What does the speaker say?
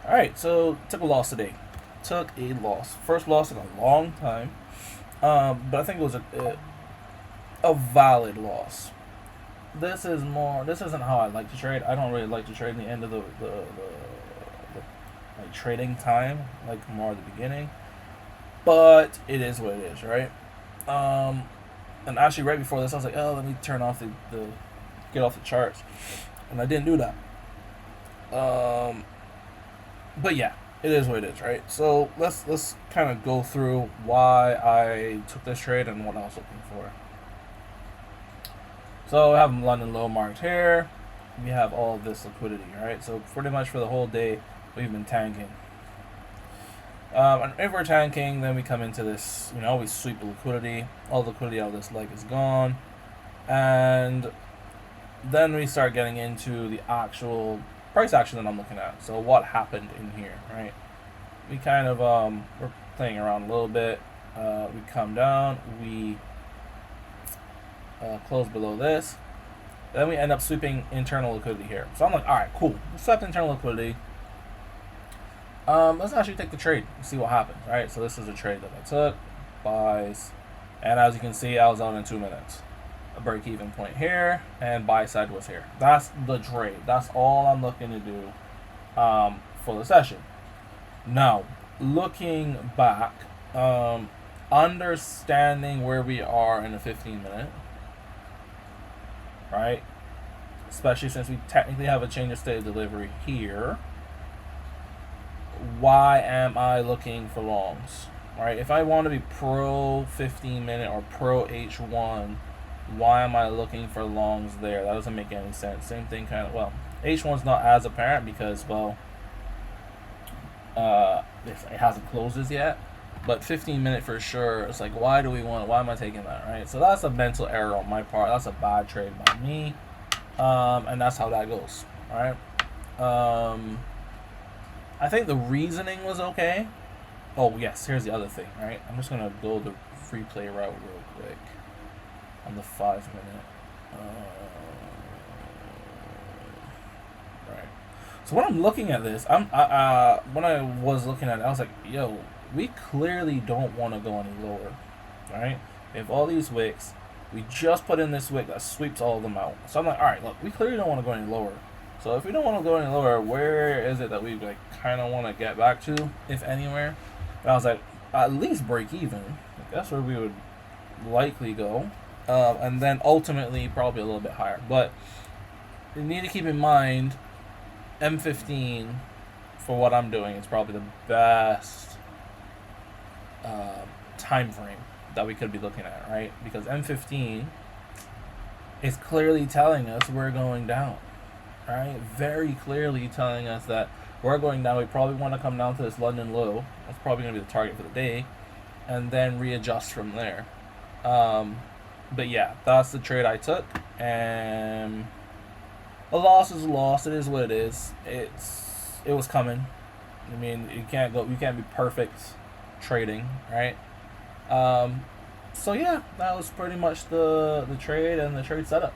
Alright, so took a loss today. Took a loss. First loss in a long time. But I think it was a valid loss. This isn't how I like to trade. I don't really like to trade in the end of the like trading time, like more at the beginning. But it is what it is, right? And actually right before this I was like, oh, let me turn off the get off the charts. And I didn't do that. But yeah, it is what it is, right? So let's kind of go through why I took this trade and what I was looking for. So I have London low marked here. We have all of this liquidity, right? So pretty much for the whole day, we've been tanking. And if we're tanking, then we come into this, we sweep the liquidity. All the liquidity out of this leg is gone. And then we start getting into the actual price action that I'm looking at. So what happened in here, right? We kind of, we're playing around a little bit. We come down, we close below this. Then we end up sweeping internal liquidity here. So I'm like, all right, cool. Let's sweep internal liquidity. Let's actually take the trade and see what happens, right? So this is a trade that I took, buys, and as you can see, I was out in 2 minutes. A break-even point here, and buy side was here. That's the trade. That's all I'm looking to do for the session. Now, looking back, understanding where we are in a 15-minute, right? Especially since we technically have a change of state of delivery here. Why am I looking for longs, right? If I want to be pro 15-minute or pro H1, why am I looking for longs there? That doesn't make any sense. Same thing kind of, well, H1's not as apparent because, well, it hasn't closed as yet. But 15-minute for sure, it's like, why am I taking that, right? So that's a mental error on my part. That's a bad trade by me. And that's how that goes, all right? I think the reasoning was okay. Oh, yes, here's the other thing, right? I'm just going to go the free play route real quick on the 5-minute. Right. So when I'm looking at this, when I was looking at it, I was like, yo, we clearly don't want to go any lower, right? We have all these wicks. We just put in this wick that sweeps all of them out. So I'm like, all right, look, we clearly don't want to go any lower. So if we don't want to go any lower, where is it that we kind of want to get back to, if anywhere? And I was like, at least break even. That's where we would likely go. And then ultimately probably a little bit higher. But you need to keep in mind, M15 for what I'm doing is probably the best time frame that we could be looking at, right? Because M15 is clearly telling us we're going down. Right, very clearly telling us that we're going down. We probably want to come down to this London low. That's probably going to be the target for the day, and then readjust from there. But yeah, that's the trade I took, and a loss is a loss. It is what it is. It was coming. I mean, you can't be perfect trading, right? So yeah, that was pretty much the trade and the trade setup.